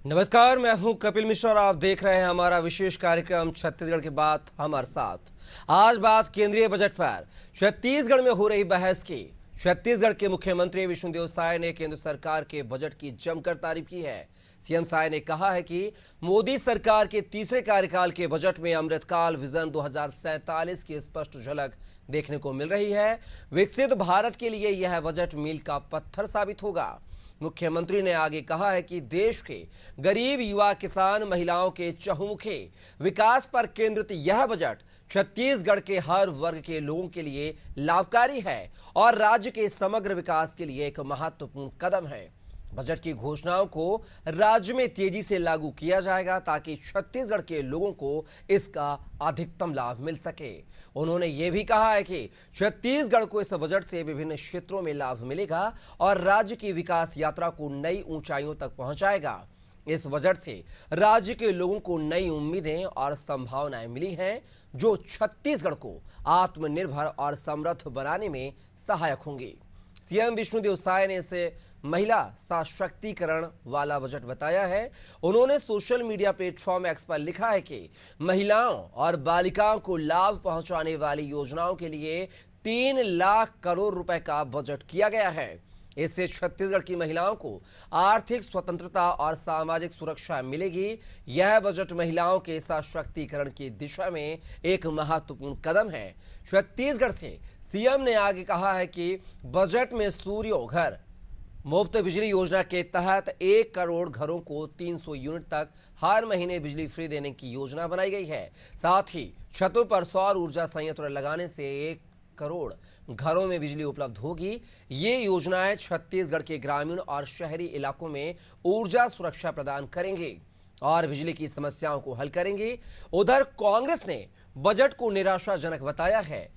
नमस्कार, मैं हूं कपिल मिश्रा और आप देख रहे हैं हमारा विशेष कार्यक्रम छत्तीसगढ़ की बात हमारे साथ। आज बात केंद्रीय बजट पर। छत्तीसगढ़ में हो रही बहस की। छत्तीसगढ़ के मुख्यमंत्री विष्णुदेव साय ने केंद्र सरकार के बजट की जमकर तारीफ की है। सीएम साय ने कहा है कि मोदी सरकार के तीसरे कार्यकाल के बजट में अमृतकाल विजन 2047 की स्पष्ट झलक देखने को मिल रही है। विकसित भारत के लिए यह बजट मील का पत्थर साबित होगा। मुख्यमंत्री ने आगे कहा है कि देश के गरीब, युवा, किसान, महिलाओं के चहुमुखी विकास पर केंद्रित यह बजट छत्तीसगढ़ के हर वर्ग के लोगों के लिए लाभकारी है और राज्य के समग्र विकास के लिए एक महत्वपूर्ण कदम है। बजट की घोषणाओं को राज्य में तेजी से लागू किया जाएगा ताकि छत्तीसगढ़ के लोगों को इसका अधिकतम लाभ मिल सके। उन्होंने ये भी कहा है कि छत्तीसगढ़ को इस बजट से विभिन्न क्षेत्रों में लाभ मिलेगा और राज्य की विकास यात्रा को नई ऊंचाइयों तक पहुंचाएगा। इस बजट से राज्य के लोगों को नई उम्मीदें और संभावनाएं मिली हैं जो छत्तीसगढ़ को आत्मनिर्भर और समृद्ध बनाने में सहायक होंगी। सीएम विष्णुदेव साय ने इसे महिला सशक्तिकरण वाला बजट बताया है। उन्होंने सोशल मीडिया प्लेटफॉर्म एक्स पर लिखा है कि महिलाओं और बालिकाओं को लाभ पहुंचाने वाली योजनाओं के लिए 3 लाख करोड़ रुपए का बजट किया गया है। इससे छत्तीसगढ़ की महिलाओं को आर्थिक स्वतंत्रता और सामाजिक सुरक्षा मिलेगी। यह बजट महिलाओं के सशक्तिकरण की दिशा में एक महत्वपूर्ण कदम है। छत्तीसगढ़ से सीएम ने आगे कहा है कि बजट में सूर्य घर मुफ्त बिजली योजना के तहत 1 करोड़ घरों को 300 यूनिट तक हर महीने बिजली फ्री देने की योजना बनाई गई है। साथ ही छतों पर सौर ऊर्जा संयंत्र लगाने से 1 करोड़ घरों में बिजली उपलब्ध होगी। ये योजनाएं छत्तीसगढ़ के ग्रामीण और शहरी इलाकों में ऊर्जा सुरक्षा प्रदान करेंगी और बिजली की समस्याओं को हल करेंगी। उधर कांग्रेस ने बजट को निराशाजनक बताया है।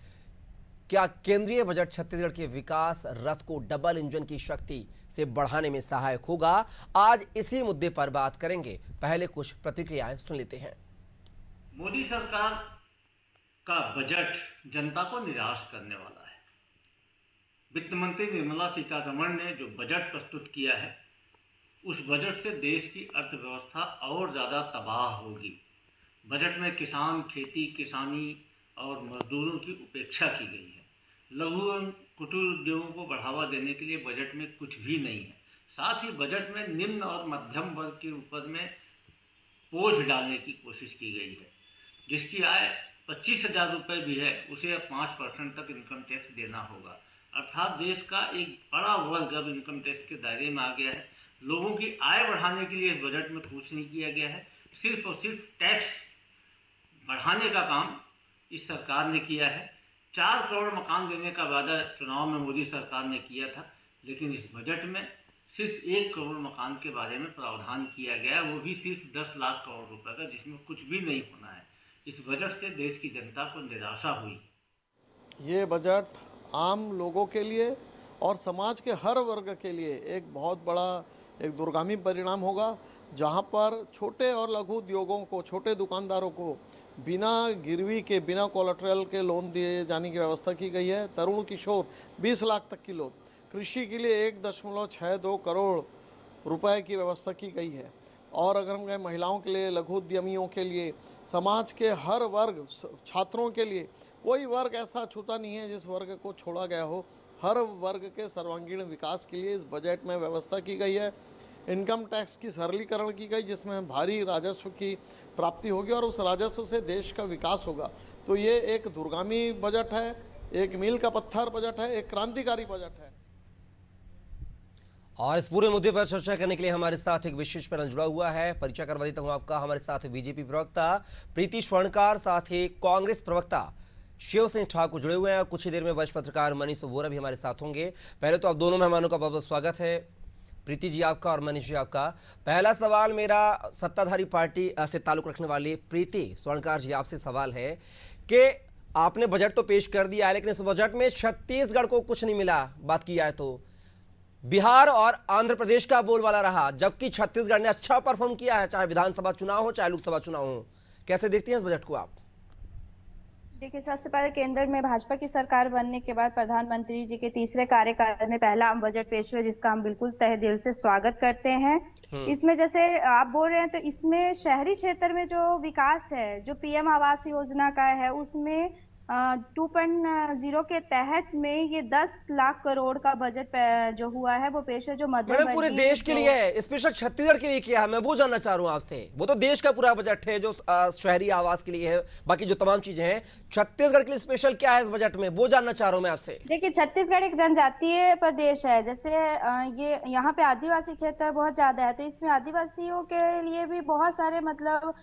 क्या केंद्रीय बजट छत्तीसगढ़ के विकास रथ को डबल इंजन की शक्ति से बढ़ाने में सहायक होगा? आज इसी मुद्दे पर बात करेंगे। पहले कुछ प्रतिक्रियाएं सुन लेते हैं। मोदी सरकार का बजट जनता को निराश करने वाला है। वित्त मंत्री निर्मला सीतारमण ने जो बजट प्रस्तुत किया है, उस बजट से देश की अर्थव्यवस्था और ज़्यादा तबाह होगी। बजट में किसान, खेती, किसानी और मजदूरों की उपेक्षा की गई है। लघु एवं कुटीर उद्योगों को बढ़ावा देने के लिए बजट में कुछ भी नहीं है। साथ ही बजट में निम्न और मध्यम वर्ग के ऊपर में बोझ डालने की कोशिश की गई है। जिसकी आय 25,000 रुपये भी है, उसे 5% तक इनकम टैक्स देना होगा। अर्थात देश का एक बड़ा वर्ग अब इनकम टैक्स के दायरे में आ गया है। लोगों की आय बढ़ाने के लिए इस बजट में कुछ नहीं किया गया है। सिर्फ और सिर्फ टैक्स बढ़ाने का काम इस सरकार ने किया है। 4 करोड़ मकान देने का वादा चुनाव में मोदी सरकार ने किया था, लेकिन इस बजट में सिर्फ 1 करोड़ मकान के बारे में प्रावधान किया गया, वो भी सिर्फ 10 लाख करोड़ रुपए का, जिसमें कुछ भी नहीं होना है। इस बजट से देश की जनता को निराशा हुई। ये बजट आम लोगों के लिए और समाज के हर वर्ग के लिए एक बहुत बड़ा एक दूरगामी परिणाम होगा, जहां पर छोटे और लघु उद्योगों को, छोटे दुकानदारों को बिना गिरवी के, बिना कोलेटरल के लोन दिए जाने की व्यवस्था की गई है। तरुण किशोर 20 लाख तक की लोन, कृषि के लिए 1.62 करोड़ रुपए की व्यवस्था की गई है। और अगर हम कहें महिलाओं के लिए, लघु उद्यमियों के लिए, समाज के हर वर्ग, छात्रों के लिए, कोई वर्ग ऐसा छूता नहीं है जिस वर्ग को छोड़ा गया हो। हर वर्ग के सर्वांगीण विकास के लिए इस बजट में व्यवस्था की गई है। इनकम टैक्स की सरलीकरण की गई, जिसमें भारी राजस्व की प्राप्ति होगी और उस राजस्व से देश का विकास होगा। तो ये एक दूरगामी बजट है, एक मील का पत्थर बजट है, एक क्रांतिकारी बजट है। और इस पूरे मुद्दे पर चर्चा करने के लिए हमारे साथ एक विशेष पैनल जुड़ा हुआ है। परिचय करवा देता हूं आपका। हमारे साथ बीजेपी प्रवक्ता प्रीति स्वर्णकार, साथ ही कांग्रेस प्रवक्ता शिव सिंह ठाकुर जुड़े हुए हैं। कुछ ही देर में वरिष्ठ पत्रकार मनीष वोरा भी हमारे साथ होंगे। पहले तो आप दोनों मेहमानों का बहुत बहुत स्वागत है। प्रीति जी आपका और मनीष जी आपका। पहला सवाल मेरा सत्ताधारी पार्टी से ताल्लुक रखने वाली प्रीति स्वर्णकार जी आपसे सवाल है कि आपने बजट तो पेश कर दिया है, लेकिन इस बजट में छत्तीसगढ़ को कुछ नहीं मिला। बात की जाए तो बिहार और आंध्र प्रदेश का बोलबाला रहा, जबकि छत्तीसगढ़ ने अच्छा परफॉर्म किया है, चाहे विधानसभा चुनाव हो, चाहे लोकसभा चुनाव हो। कैसे देखती हैं इस बजट को आप? देखिए, सबसे पहले केंद्र में भाजपा की सरकार बनने के बाद प्रधानमंत्री जी के तीसरे कार्यकाल में पहला आम बजट पेश हुआ, जिसका हम बिल्कुल तहे दिल से स्वागत करते हैं। हम्म। इसमें जैसे आप बोल रहे हैं, तो इसमें शहरी क्षेत्र में जो विकास है, जो पीएम आवास योजना का है, उसमें 2.0 के तहत में ये 10 लाख करोड़ का बजट जो हुआ है वो पेश है, जो मध्यम मैडम पूरे वर्गीय देश के जो लिए है, स्पेशल छत्तीसगढ़ के लिए किया है, मैं वो जानना चाह रहा हूं आपसे। वो तो देश का पूरा बजट है जो शहरी आवास के लिए है, बाकी जो तमाम चीजें हैं, छत्तीसगढ़ के लिए स्पेशल क्या है इस बजट में, वो जानना चाह रहा हूं मैं आपसे। देखिए, छत्तीसगढ़ एक जनजातीय प्रदेश है। जैसे ये यहाँ पे आदिवासी क्षेत्र बहुत ज्यादा है, तो इसमें आदिवासियों के लिए भी बहुत सारे मतलब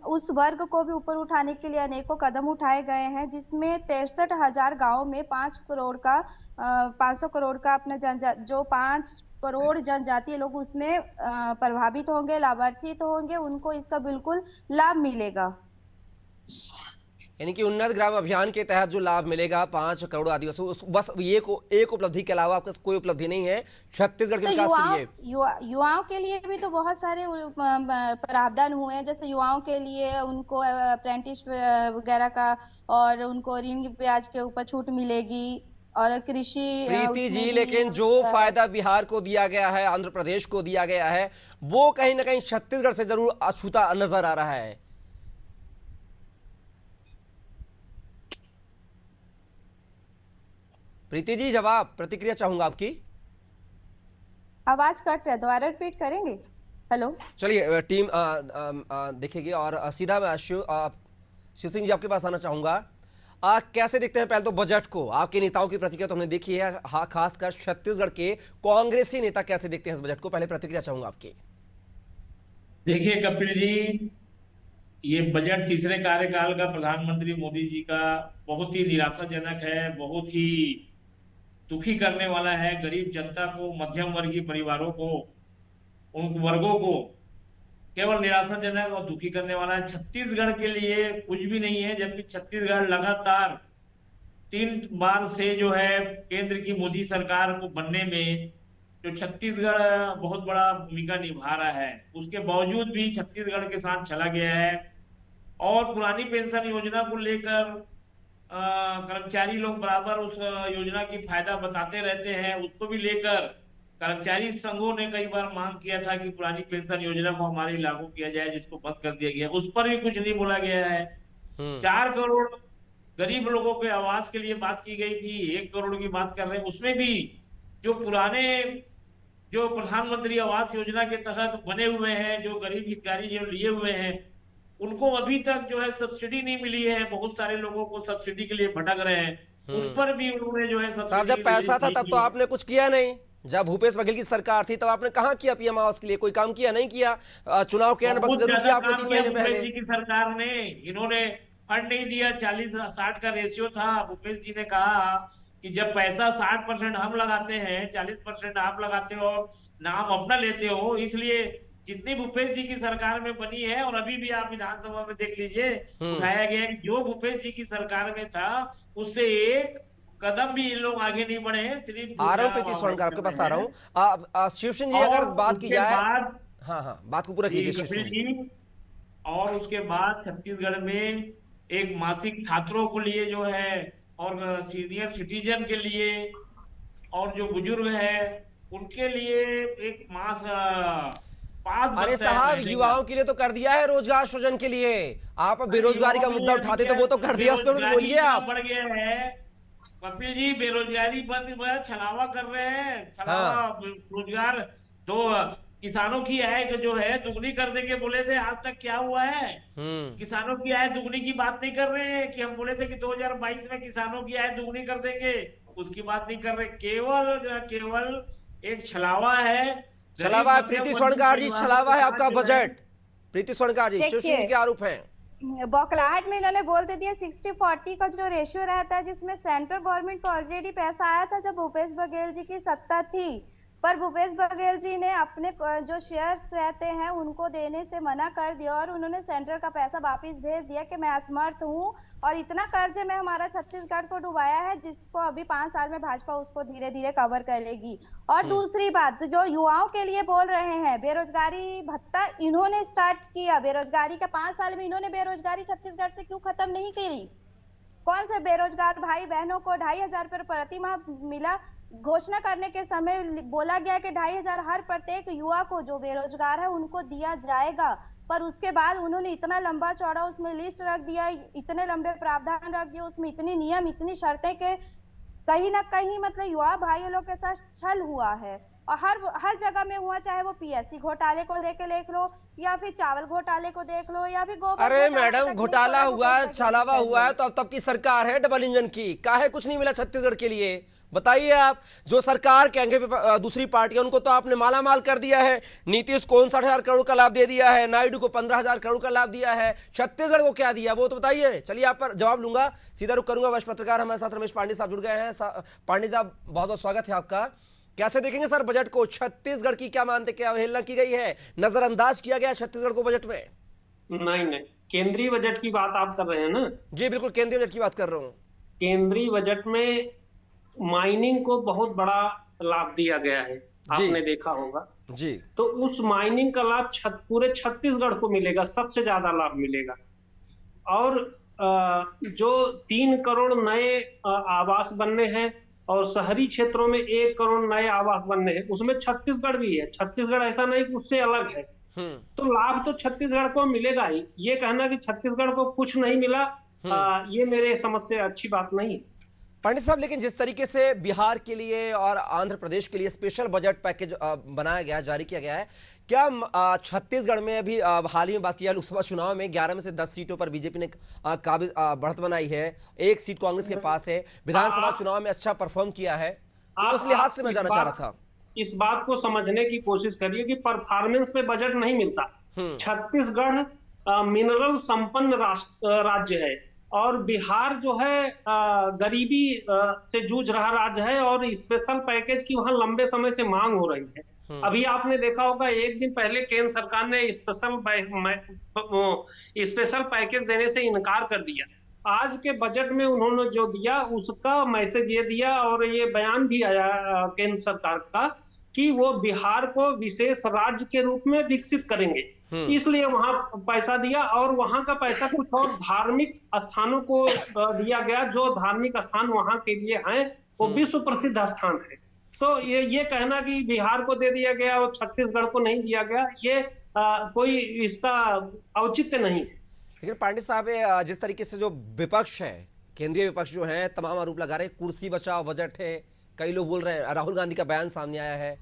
उस वर्ग को भी ऊपर उठाने के लिए अनेकों कदम उठाए गए हैं, जिसमें 63,000 गाँव में 500 करोड़ का अपने जो 5 करोड़ जनजातीय लोग उसमें प्रभावित होंगे, लाभान्वित होंगे, उनको इसका बिल्कुल लाभ मिलेगा। यानी कि उन्नत ग्राम अभियान के तहत जो लाभ मिलेगा 5 करोड़ आदिवासी, बस ये एक उपलब्धि के अलावा आपके कोई उपलब्धि नहीं है छत्तीसगढ़ के तो विकास के लिए? युवाओं के लिए भी तो बहुत सारे प्रावधान हुए हैं। जैसे युवाओं के लिए उनको अप्रेंटिस वगैरह का, और उनको ऋण ब्याज के ऊपर छूट मिलेगी, और कृषि प्रीति उसमें जी, भी लेकिन जो फायदा बिहार को दिया गया है, आंध्र प्रदेश को दिया गया है, वो कहीं ना कहीं छत्तीसगढ़ से जरूर अछूता नजर आ रहा है। प्रीति जी, जवाब प्रतिक्रिया चाहूंगा आपकी। आवाज कट रहा है, दोबारा रिपीट करेंगे? हेलो। चलिए टीम देखेगी, और सीधा मैं शिव सिंह जी आपके पास आना चाहूंगा। कैसे देखते हैं पहले तो बजट को? आपके नेताओं की प्रतिक्रिया तो हमने देखी है, हाँ, खासकर छत्तीसगढ़ के कांग्रेसी नेता कैसे देखते हैं इस बजट को, पहले प्रतिक्रिया चाहूंगा आपकी। देखिए कपिल जी, ये बजट तीसरे कार्यकाल का प्रधानमंत्री मोदी जी का बहुत ही निराशाजनक है, बहुत ही दुखी करने वाला है। गरीब जनता को, मध्यम वर्गीय परिवारों को, उन वर्गों को केवल निराशाजनक और दुखी करने वाला है। छत्तीसगढ़ के लिए कुछ भी नहीं है, जबकि छत्तीसगढ़ लगातार 3 बार से जो है केंद्र की मोदी सरकार को बनने में जो छत्तीसगढ़ बहुत बड़ा भूमिका निभा रहा है, उसके बावजूद भी छत्तीसगढ़ के साथ चला गया है। और पुरानी पेंशन योजना को लेकर कर्मचारी लोग बराबर उस योजना की फायदा बताते रहते हैं, उसको भी लेकर कर्मचारी संघों ने कई बार मांग किया था कि पुरानी पेंशन योजना को हमारी लागू किया जाए, जिसको बंद कर दिया गया, उस पर भी कुछ नहीं बोला गया है। 4 करोड़ गरीब लोगों के आवास के लिए बात की गई थी, 1 करोड़ की बात कर रहे हैं, उसमें भी जो पुराने जो प्रधानमंत्री आवास योजना के तहत बने हुए हैं, जो गरीब हितग्राही जो लिए हुए हैं, उनको अभी तक जो है सब्सिडी नहीं मिली है। बहुत सारे लोगों को सब्सिडी के लिए भटक रहे हैं, उस पर भी उन्होंने जो है साहब, जब पैसा था तब तो आपने कुछ किया नहीं। जब भूपेश बघेल की सरकार थी तब आपने कहाँ किया पीएम आवास के लिए? कोई काम किया? नहीं किया। चुनाव के वक्त जरूर किया आपने 3 महीने पहले। जी की सरकार ने, इन्होंने फंड नहीं दिया, 40-60 का रेशियो था। भूपेश जी ने कहा कि जब पैसा 60% हम लगाते हैं, 40% आप लगाते हो और नाम अपना लेते हो, इसलिए जितनी भूपेश जी की सरकार में बनी है, और अभी भी आप विधानसभा में देख लीजिए, उठाया गया है कि जो भूपेश जी की सरकार में था उससे एक कदम भी इन लोग आगे नहीं बढ़े हैं। सिर्फ आ रहा हूँ प्रीति स्वर्णकर, आपके पास आ रहा हूँ। शिव सिंह जी, अगर बात की जाए, हाँ हाँ, बात को पूरा कीजिए शिव सिंह जी। और उसके बाद छत्तीसगढ़ में एक मासिक छात्रों को लिए जो है, और सीनियर सिटीजन के लिए, और जो बुजुर्ग है उनके लिए एक मास पास। अरे साहब, युवाओं के लिए तो कर दिया है, रोजगार सृजन के लिए। आप बेरोजगारी का मुद्दा उठाते तो वो तो कर दिया, उस पर बोलिए आप। बढ़ गया है कपिल जी, बेरोजगारी बंद, छलावा कर रहे हैं, छलावा। रोजगार तो किसानों की आय जो है दुगनी कर देंगे बोले थे, आज तक क्या हुआ है? किसानों की आय दुगनी की बात नहीं कर रहे हैं कि हम बोले थे कि 2022 में किसानों की आय दुगनी कर देंगे, उसकी बात नहीं कर रहे। केवल एक छलावा है। छलावा है प्रीति स्वर्णकर जी, छलावा है आपका बजट। प्रीति स्वर्णकर जी, शिव सिंह के आरोप है। बौखलाहट में इन्होंने बोल दिया 60-40 का जो रेशियो रहता है, जिसमें सेंट्रल गवर्नमेंट को ऑलरेडी पैसा आया था जब भूपेश बघेल जी की सत्ता थी, पर भूपेश बघेल जी ने अपने जो शेयर्स रहते हैं उनको देने से मना कर दिया, और उन्होंने सेंट्रल का पैसा वापस भेज दिया कि मैं असमर्थ हूं, और इतना कर्ज में हमारा छत्तीसगढ़ को डुबाया है, जिसको अभी 5 साल में भाजपा उसको धीरे धीरे कवर करेगी। और दूसरी बात, जो युवाओं के लिए बोल रहे हैं, बेरोजगारी भत्ता इन्होंने स्टार्ट किया। बेरोजगारी का 5 साल में इन्होंने बेरोजगारी छत्तीसगढ़ से क्यों खत्म नहीं करी? कौन से बेरोजगार भाई बहनों को 2500 रुपये प्रति माह मिला? घोषणा करने के समय बोला गया कि 2500 हर प्रत्येक युवा को जो बेरोजगार है उनको दिया जाएगा, पर उसके बाद उन्होंने इतना लंबा चौड़ा उसमें लिस्ट रख दिया, इतने लंबे प्रावधान रख दिए, उसमें इतनी नियम, इतनी शर्तें के कहीं ना कहीं मतलब युवा भाइयों लोग के साथ छल हुआ है। और हर जगह में हुआ, चाहे वो पीएससी घोटाले को लेके देख लो, या फिर चावल घोटाले को देख लो, या फिर गोबर अरे घोटाले मैडम, तक घोटाला नहीं हुआ है, छोड़ा छलावा हुआ है, तो अब तब की सरकार है डबल इंजन की, काहे कुछ नहीं मिला छत्तीसगढ़ के लिए? बताइए आप। जो सरकार कहेंगे दूसरी पार्टियां, उनको तो आपने माला माल कर दिया है। नीतीश को 59,000 करोड़ का लाभ दे दिया है, नायडू को 15,000 करोड़ का लाभ दिया है, छत्तीसगढ़ को क्या दिया वो तो बताइए। चलिए आप पर जवाब लूंगा, सीधा रुख करूंगा। वरिष्ठ पत्रकार हमारे साथ रमेश पांडे साहब जुड़ गए हैं। पांडे साहब, बहुत बहुत स्वागत है आपका। कैसे देखेंगे सर बजट को? छत्तीसगढ़ की क्या मानते, क्या अवहेलना की गई है, नजरअंदाज किया गया छत्तीसगढ़ को बजट में? नहीं, केंद्रीय बजट की बात आप कर रहे हैं ना? जी बिल्कुल, केंद्रीय बजट की बात कर रहा हूँ। केंद्रीय बजट में माइनिंग को बहुत बड़ा लाभ दिया गया है, आपने देखा होगा जी। तो उस माइनिंग का लाभ पूरे छत्तीसगढ़ को मिलेगा, सबसे ज्यादा लाभ मिलेगा। और जो 3 करोड़ नए आवास बनने हैं और शहरी क्षेत्रों में 1 करोड़ नए आवास बनने हैं, उसमें छत्तीसगढ़ भी है। छत्तीसगढ़ ऐसा नहीं कि उससे अलग है, तो लाभ तो छत्तीसगढ़ को मिलेगा ही। ये कहना कि छत्तीसगढ़ को कुछ नहीं मिला, ये मेरे समझ से अच्छी बात नहीं। पंडित साहब, लेकिन जिस तरीके से बिहार के लिए और आंध्र प्रदेश के लिए स्पेशल बजट पैकेज बनाया गया, जारी किया गया है, क्या छत्तीसगढ़ में अभी हाल ही में बात किया लोकसभा चुनाव में 11 में से 10 सीटों पर बीजेपी ने काबिज बढ़त बनाई है, 1 सीट कांग्रेस के पास है, विधानसभा चुनाव में अच्छा परफॉर्म किया है, तो उस लिहाज से मैं जानना चाह रहा था। इस बात को समझने की कोशिश करिए कि परफॉर्मेंस पे बजट नहीं मिलता। छत्तीसगढ़ मिनरल संपन्न राज्य है और बिहार जो है गरीबी से जूझ रहा राज्य है और स्पेशल पैकेज की वहां लंबे समय से मांग हो रही है। अभी आपने देखा होगा, एक दिन पहले केंद्र सरकार ने स्पेशल पैकेज देने से इनकार कर दिया। आज के बजट में उन्होंने जो दिया उसका मैसेज ये दिया और ये बयान भी आया केंद्र सरकार का कि वो बिहार को विशेष राज्य के रूप में विकसित करेंगे, इसलिए वहां पैसा दिया। और वहां का पैसा कुछ और धार्मिक स्थानों को दिया गया, जो धार्मिक स्थान वहां के लिए हैं वो विश्व प्रसिद्ध स्थान है। तो ये कहना कि बिहार को दे दिया गया और छत्तीसगढ़ को नहीं दिया गया, ये कोई इसका औचित्य नहीं है। लेकिन पांडे साहब, जिस तरीके से जो विपक्ष है, केंद्रीय विपक्ष जो है, तमाम आरोप लगा रहे हैं कुर्सी बचाओ बजट है, कई लोग बोल रहे हैं, राहुल गांधी का बयान सामने आया है,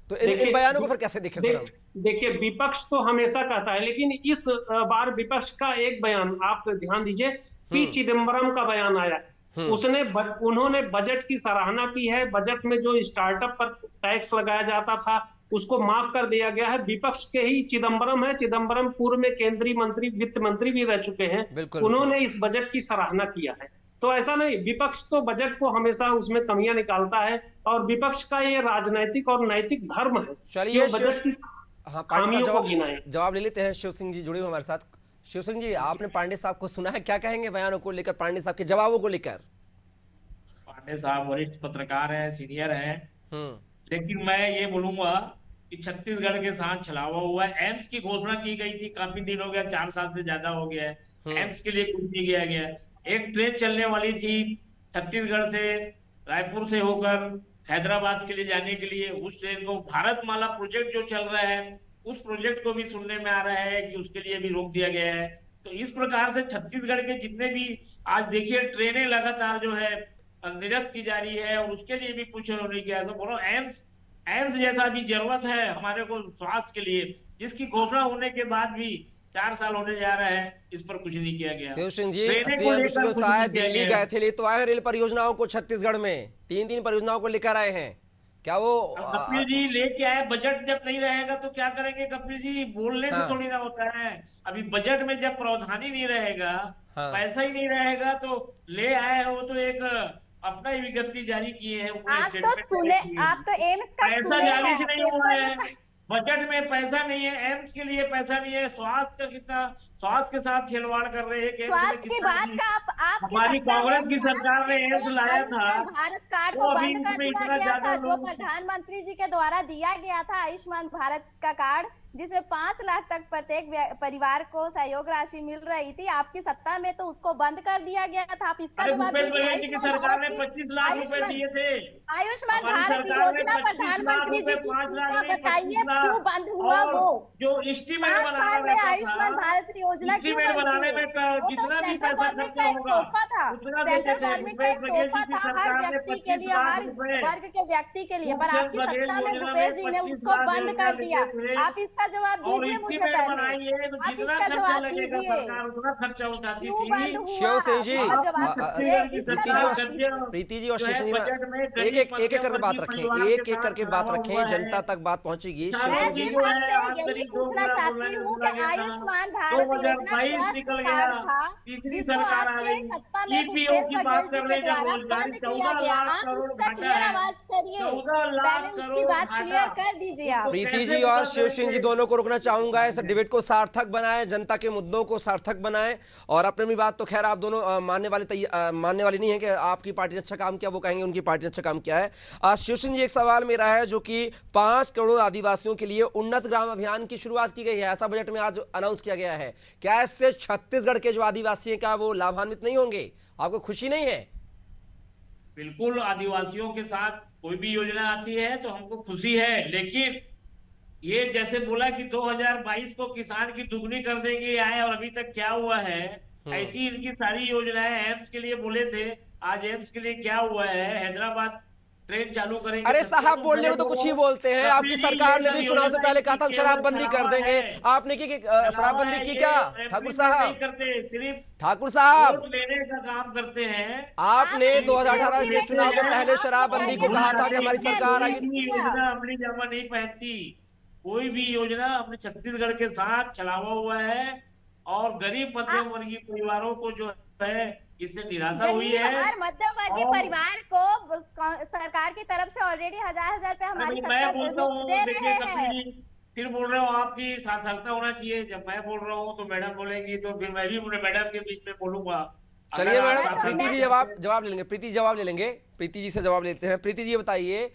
तो इन बयानों को फिर कैसे देखें सर? देखिए, विपक्ष तो हमेशा कहता है, लेकिन इस बार विपक्ष का एक बयान आप ध्यान दीजिए, पी चिदम्बरम का बयान आया। उन्होंने बजट की सराहना की है। बजट में जो स्टार्टअप पर टैक्स लगाया जाता था उसको माफ कर दिया गया है। विपक्ष के ही चिदम्बरम है, चिदम्बरम पूर्व में केंद्रीय मंत्री, वित्त मंत्री भी रह चुके हैं, उन्होंने इस बजट की सराहना किया है। तो ऐसा नहीं, विपक्ष तो बजट को हमेशा उसमें कमियां निकालता है और विपक्ष का ये राजनैतिक और नैतिक धर्म है। चलिए बजट की खामियों को गिनाएं। जवाब ले लेते हैं। शिव सिंह जी जुड़े हुए हमारे साथ। शिव सिंह जी, आपने पांडे साहब को सुना है, क्या कहेंगे बयानों को लेकर, पांडे साहब के जवाबों को लेकर? पांडे साहब वरिष्ठ पत्रकार हैं, सीनियर हैं, लेकिन मैं ये बोलूंगा कि छत्तीसगढ़ के साथ छलावा हुआ है। एम्स की घोषणा की गई थी, काफी दिन हो गया, 4 साल से ज्यादा हो गया है, एम्स के लिए कुछ नहीं किया गया। एक ट्रेन चलने वाली थी छत्तीसगढ़ से, रायपुर से होकर हैदराबाद के लिए जाने के लिए, उस ट्रेन को भारतमाला प्रोजेक्ट जो चल रहा है उस प्रोजेक्ट को भी सुनने में आ रहा है कि उसके लिए भी रोक दिया गया है। तो इस प्रकार से छत्तीसगढ़ के जितने भी आज देखिए ट्रेनें लगातार जो है निरस्त की जा रही है और उसके लिए भी कुछ नहीं किया। तो बोलो एम्स जैसा भी जरूरत है हमारे को स्वास्थ्य के लिए, जिसकी घोषणा होने के बाद भी 4 साल होने जा रहा है, इस पर कुछ नहीं किया गया। शिव सिंह जी, दिल्ली गए थे, ले तो आए रेल परियोजनाओं को छत्तीसगढ़ में 3 परियोजनाओं को लेकर आए हैं, क्या वो कपिल जी लेके आए? बजट जब नहीं रहेगा तो क्या करेंगे कपिल जी? बोलने से थोड़ी ना होता है। अभी बजट में जब प्रावधान ही नहीं रहेगा, पैसा ही नहीं रहेगा, तो ले आए हो तो एक अपना ही विज्ञप्ति जारी किए हैं। आप तो सुने, आप तो एम्स का सुने हैं, नहीं हुआ है। बजट में पैसा नहीं है, एम्स के लिए पैसा नहीं है, स्वास्थ्य का कितना, स्वास्थ्य के साथ खिलवाड़ कर रहे हैं। स्वास्थ्य की बात का आप हमारी कांग्रेस की सरकार ने एम्स लाया था, भारत कार्ड को बंद कर दिया गया था, जो प्रधानमंत्री जी के द्वारा दिया गया था आयुष्मान भारत का कार्ड, जिसमें 5 लाख तक प्रत्येक परिवार को सहयोग राशि मिल रही थी। आपकी सत्ता में तो उसको बंद कर दिया गया था। आप इसका अरे जवाब भूपेश दीजिए। बघेल जी की सरकार ने 25 लाख रुपए दिए थे। आयुष्मान हमारी भारत सरकार ने योजना 25 लाख प्रधानमंत्री जी रुपए, की 5 लाख योजना नहीं, बताइए 25 क्यों लाख। बंद हुआ? और वो जो एस्टीमेट 5 बनाना साल में रहता आयुष्मान था, भारत योजना क्यों एस्टीमेट बंद बनाने किए? में वो तो जितना भी सेंट्रल पैसा गवर्नमेंट खर्चा का एक होगा तोहफा था। उतना देते सेंट्रल थे। गवर्नमेंट का भूपेश एक बघेल तोहफा जी की था हर सरकार ने व्यक्ति के 25 लिए, लाख हर रुपए, वर्ग के व्यक्ति के लिए, पर भूपेश आपकी बघेल सत्ता में योजना भूपेश में जी ने 25 उसको लाख बंद योजना कर दिया। लिए थे। आप इसका जवाब और दीजिए मुझे एस्टीमेट पहले। बनाइए तो आप जितना इसका खर्चा जवाब लगेगा दीजिए, सरकार उतना खर्चा उठाती क्यों थी। बंद हुआ? शिव सिंह जी, इसका जवाब आप दीजिए, छत्तीसगढ़ की इसका प्रीति जी जवाब और दीजिए। प्रीति जी और जो शिव है सिंह जी, बजट में एक गरीब एक मध्यम करके बात वर्गीय रखें, परिवार के एक एक साथ करके बात छलावा रखें, हुआ जनता है। तक बात पहुंचेगी। शिव किसानों सिंह मैं जी, की सिर्फ जो है आपसे आज यही करीब पूछना 2 गुना चाहती हूँ बोला कि गया था। आयुष्मान भारत योजना 2022 स्वास्थ्य निकल कार्ड गया, था तीसरी जिसको सरकार आ आपके गई। सत्ता में ईपीओ भूपेश की बघेल बात जी कर के रहे जब द्वारा रोजगारी बंद किया 14 गया। लाख आप करोड़ उसका घाटा क्लियर है। आवाज करिए, 14 लाख पहले उसकी करोड़ बात घाटा, क्लियर कर दीजिए आप। उसको प्रीति कैसे जी और पूरा शिव सिंह जी करेंगे? दोनों को रुकना चाहूंगा। इस डिबेट को सार्थक बनाएं, जनता के मुद्दों को सार्थक बनाएं। और अपनी भी बात तो खैर आप दोनों मानने वाली नहीं है कि आपकी पार्टी ने अच्छा काम किया, वो कहेंगे उनकी पार्टी ने अच्छा काम किया है। शिव सिंह जी, एक सवाल मेरा है जो कि 5 करोड़ आदिवासियों के लिए उन्नत ग्राम अभियान की शुरुआत की गई है, ऐसा बजट में आज अनाउंस किया गया है। क्या इससे छत्तीसगढ़ के जो आदिवासी हैं क्या वो लाभान्वित नहीं होंगे? आपको खुशी नहीं है? बिल्कुल, आदिवासियों के साथ कोई भी योजना आती है तो हमको खुशी है, लेकिन ये जैसे बोला कि 2022 को किसान की दुगनी कर देंगे आए, और अभी तक क्या हुआ है? ऐसी इनकी सारी योजनाएं एम्स के लिए बोले थे, आज एम्स के लिए क्या हुआ है? हैदराबाद ट्रेन चालू करेंगे। अरे तब साहब, तो बोलने पहले में तो कुछ ही बोलो। बोलते हैं। आपकी कपिल जी, सरकार ने ये भी सब चुनाव से योजना पहले कहा था हम इनकी शराबबंदी केवल कर छलावा देंगे। है। आपने की शराबबंदी की क्या? ठाकुर साहब, नहीं करते, सिर्फ ठाकुर साहब, वोट लेने का काम करते हैं। आपने आप 2018 के एक चुनाव के मिनट, पहले आप शराबबंदी को बताइए, कहा था आपने कि हमारी कितने सरकार मिनट आएगी। किया? योजना अमली जामा नहीं पहनती। कोई भी योजना अपने छत्तीसगढ़ के साथ चलावा हुआ है, और गरीब मध्यम वर्गीय परिवारों को जो है इससे निराशा हुई गरीब है। हर मध्यम वर्गीय और- परिवार को सरकार की तरफ से ऑलरेडी हजार पे अरे हमारी भाई, मैं सरकार बोलता हूँ, दे देखिए रहे कपिल हैं। जी, फिर बोल रहे हो आपकी सार्थकता होना चाहिए। जब मैं बोल रहा हूँ तो मैडम बोलेंगी, तो फिर मैं भी मैडम के बीच में बोलूंगा। चलिए अगर आप मैडम, सार्थकता प्रीति जी जवाब ले लेंगे। प्रीति जवाब ले लेंगे, प्रीति जी से जवाब लेते हैं। प्रीति जी बताइए,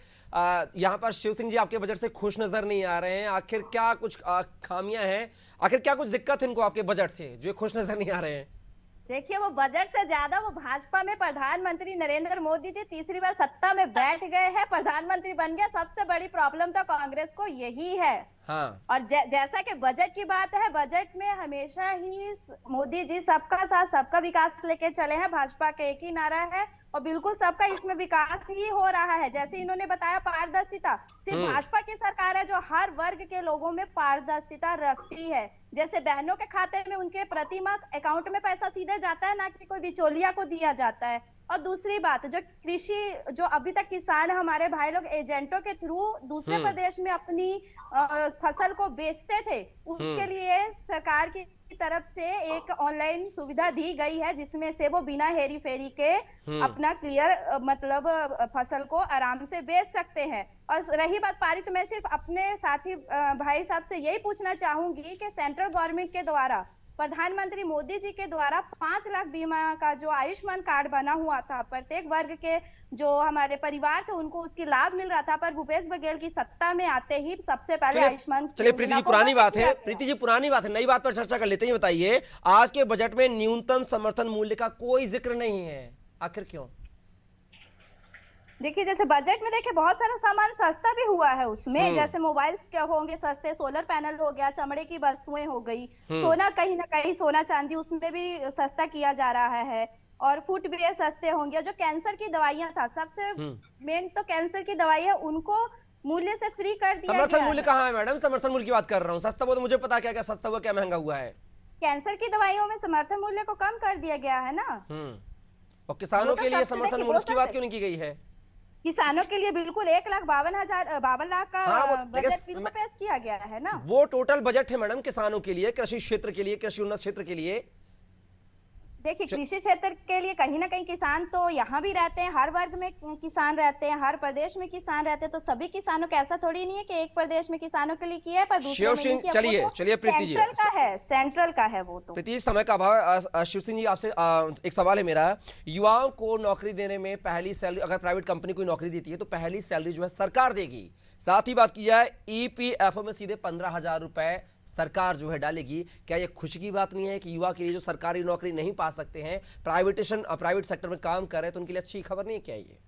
यहाँ पर शिव सिंह जी आपके बजट से खुश नजर नहीं आ रहे हैं। आखिर क्या कुछ खामियां हैं, आखिर क्या कुछ दिक्कत है इनको आपके बजट से जो खुश नजर नहीं आ रहे हैं? देखिए, वो बजट से ज्यादा वो भाजपा में प्रधानमंत्री नरेंद्र मोदी जी तीसरी बार सत्ता में बैठ गए हैं, प्रधानमंत्री बन गया। सबसे बड़ी प्रॉब्लम तो कांग्रेस को यही है। हाँ, और जैसा कि बजट की बात है, बजट में हमेशा ही मोदी जी सबका साथ सबका विकास लेके चले हैं। भाजपा का एक ही नारा है और बिल्कुल सबका इसमें विकास ही हो रहा है। जैसे इन्होंने बताया पारदर्शिता, सिर्फ भाजपा की सरकार है जो हर वर्ग के लोगों में पारदर्शिता रखती है। जैसे बहनों के खाते में उनके प्रति माह अकाउंट में पैसा सीधे जाता है, ना कि कोई बिचौलिया को दिया जाता है। और दूसरी बात, जो कृषि, जो अभी तक किसान हमारे भाई लोग एजेंटों के थ्रू दूसरे प्रदेश में अपनी फसल को बेचते थे, उसके लिए सरकार की तरफ से एक ऑनलाइन सुविधा दी गई है, जिसमें से वो बिना हेरी फेरी के अपना क्लियर मतलब फसल को आराम से बेच सकते हैं। और रही बात पारित, मैं सिर्फ अपने साथी भाई साहब से यही पूछना चाहूंगी कि सेंट्रल गवर्नमेंट के द्वारा, प्रधानमंत्री मोदी जी के द्वारा 5 लाख बीमा का जो आयुष्मान कार्ड बना हुआ था, प्रत्येक वर्ग के जो हमारे परिवार थे उनको उसकी लाभ मिल रहा था, पर भूपेश बघेल की सत्ता में आते ही सबसे पहले आयुष्मान। चलिए प्रीति जी, पुरानी बात है, प्रीति जी पुरानी बात है, नई बात पर चर्चा कर लेते हैं। बताइए, आज के बजट में न्यूनतम समर्थन मूल्य का कोई जिक्र नहीं है, आखिर क्यों? देखिए, जैसे बजट में देखिए बहुत सारा सामान सस्ता भी हुआ है उसमें, जैसे मोबाइल्स क्या होंगे सस्ते, सोलर पैनल हो गया, चमड़े की वस्तुएं हो गई, सोना कहीं ना कहीं सोना चांदी उसमें भी सस्ता किया जा रहा है, और फुटवेयर सस्ते होंगे। जो कैंसर की दवाइयां था, सबसे मेन तो कैंसर की दवाई है, उनको मूल्य से फ्री कर दिया गया। समर्थन मूल्य कहाँ है मैडम? समर्थन मूल्य की बात कर रहा हूँ। सस्ता वो तो मुझे पता, क्या क्या सस्ता हुआ क्या महंगा हुआ है। कैंसर की दवाइयों में समर्थन मूल्य को कम कर दिया गया है ना। और किसानों के लिए समर्थन मूल्य की बात क्यों नहीं की गई है? किसानों के लिए बिल्कुल 1,52,000 लाख का बजट बिल्कुल पेश किया गया है ना। वो टोटल बजट है मैडम किसानों के लिए, कृषि क्षेत्र के लिए, कृषि उन्नत क्षेत्र के लिए। देखिए, कृषि क्षेत्र के लिए कहीं ना कहीं किसान तो यहाँ भी रहते हैं, हर वर्ग में किसान रहते हैं, हर प्रदेश में किसान रहते हैं, तो सभी किसानों का ऐसा थोड़ी नहीं है कि एक प्रदेश में किसानों के लिए किया है पर दूसरे में नहीं किया। वो तो चलिए प्रीति जी, सेंट्रल का है वो तो। प्रीति, समय का अभाव, शिव सिंह जी आपसे एक सवाल है मेरा। युवाओं को नौकरी देने में पहली सैलरी, अगर प्राइवेट कंपनी कोई नौकरी देती है तो पहली सैलरी जो है सरकार देगी। साथ ही बात की जाए ईपीएफओ में सीधे 15,000 रुपए सरकार जो है डालेगी। क्या ये खुशी की बात नहीं है कि युवा के लिए जो सरकारी नौकरी नहीं पा सकते हैं, प्राइवेट सेक्टर में काम कर रहे हैं, तो उनके लिए अच्छी खबर नहीं है क्या ये?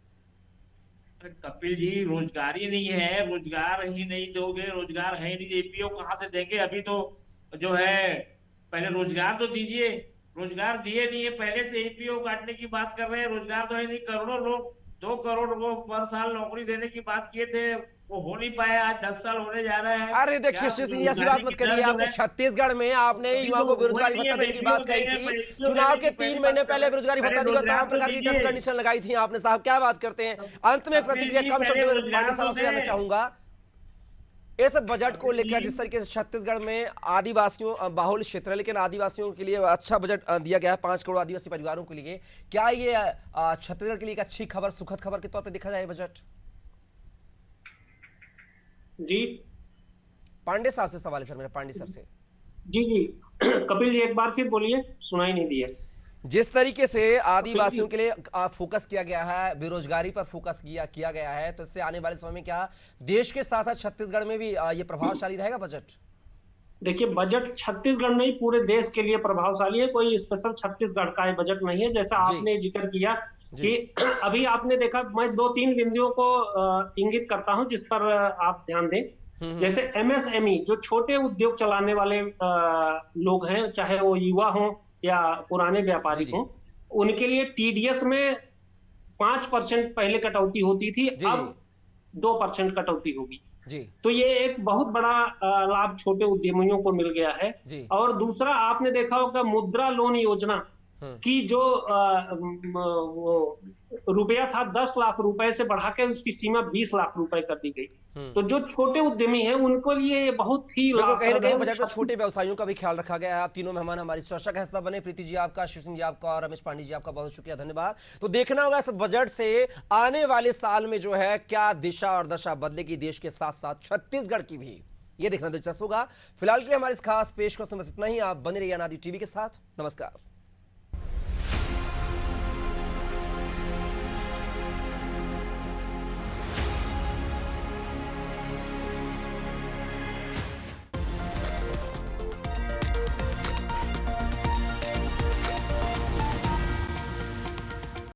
कपिल जी, रोजगार ही नहीं है, रोजगार ही नहीं दोगे, रोजगार है ही नहीं, एपीओ कहाँ से देंगे? अभी तो जो है पहले रोजगार तो दीजिए, रोजगार दिए नहीं है, पहले से एपीओ काटने की बात कर रहे हैं, रोजगार तो है नहीं। करोड़ों लोग, 2 करोड़ लोग पर साल नौकरी देने की बात किए थे, वो हो नहीं पाया। आज 10 साल होने जा रहा है। अरे देखिए शिव सिंह, ऐसी बात मत करिए। आपने छत्तीसगढ़ में आपने युवाओं को बेरोजगारी भत्ता देने की बात कही थी, चुनाव के 3 महीने पहले बेरोजगारी भत्ता देगा तमाम प्रकार की टर्म कंडीशन लगाई थी आपने। साहब क्या बात करते हैं? अंत में प्रतिक्रिया कम शब्दों में पांडे साहब से जानना चाहूंगा, इस बजट को लेकर जिस तरीके से छत्तीसगढ़ में आदिवासियों बाहुल क्षेत्र है, लेकिन आदिवासियों के लिए अच्छा बजट दिया गया है 5 करोड़ आदिवासी परिवारों के लिए। क्या ये छत्तीसगढ़ के लिए एक अच्छी खबर, सुखद खबर के तौर पर देखा जाए बजट? जी पांडे साहब से सवाल है सर मेरा, पांडे साहब से। जी कपिल जी, एक बार फिर बोलिए, सुनाई नहीं दिया। जिस तरीके से आदिवासियों के लिए फोकस किया गया है, बेरोजगारी पर फोकस किया गया है, तो इससे आने वाले समय में क्या देश के साथ साथ छत्तीसगढ़ में भी ये प्रभावशाली रहेगा बजट? देखिए, बजट छत्तीसगढ़ नहीं पूरे देश के लिए प्रभावशाली है, कोई स्पेशल छत्तीसगढ़ का बजट नहीं है। जैसा आपने जिक्र किया कि अभी आपने देखा, मैं 2-3 बिंदुओं को इंगित करता हूं जिस पर आप ध्यान दें। जैसे एमएसएमई, जो छोटे उद्योग चलाने वाले लोग हैं, चाहे वो युवा हों या पुराने व्यापारी हों, उनके लिए टीडीएस में 5% पहले कटौती होती थी, अब 2% कटौती होगी। तो ये एक बहुत बड़ा लाभ छोटे उद्यमियों को मिल गया है। और दूसरा, आपने देखा होगा मुद्रा लोन योजना की जो रुपया था 10 लाख रुपए से बढ़ा के उसकी सीमा 20 लाख रुपए कर दी गई। तो जो छोटे उद्यमी हैं उनको लिए ये बहुत ही कहीं ना कहीं बजट में छोटे व्यवसायियों का भी ख्याल रखा गया है। आप तीनों मेहमान हमारी चर्चा का हिस्सा बने। प्रीति जी आपका, शिव सिंह जी आपका और रमेश पांडे जी आपका बहुत शुक्रिया, धन्यवाद। तो देखना होगा इस बजट से आने वाले साल में जो है क्या दिशा और दशा बदलेगी देश के साथ साथ छत्तीसगढ़ की भी, ये देखना दिलचस्प होगा। फिलहाल के लिए हमारे इस खास पेशकश में बस इतना ही। आप बने रहिए अनादि टीवी के साथ। नमस्कार।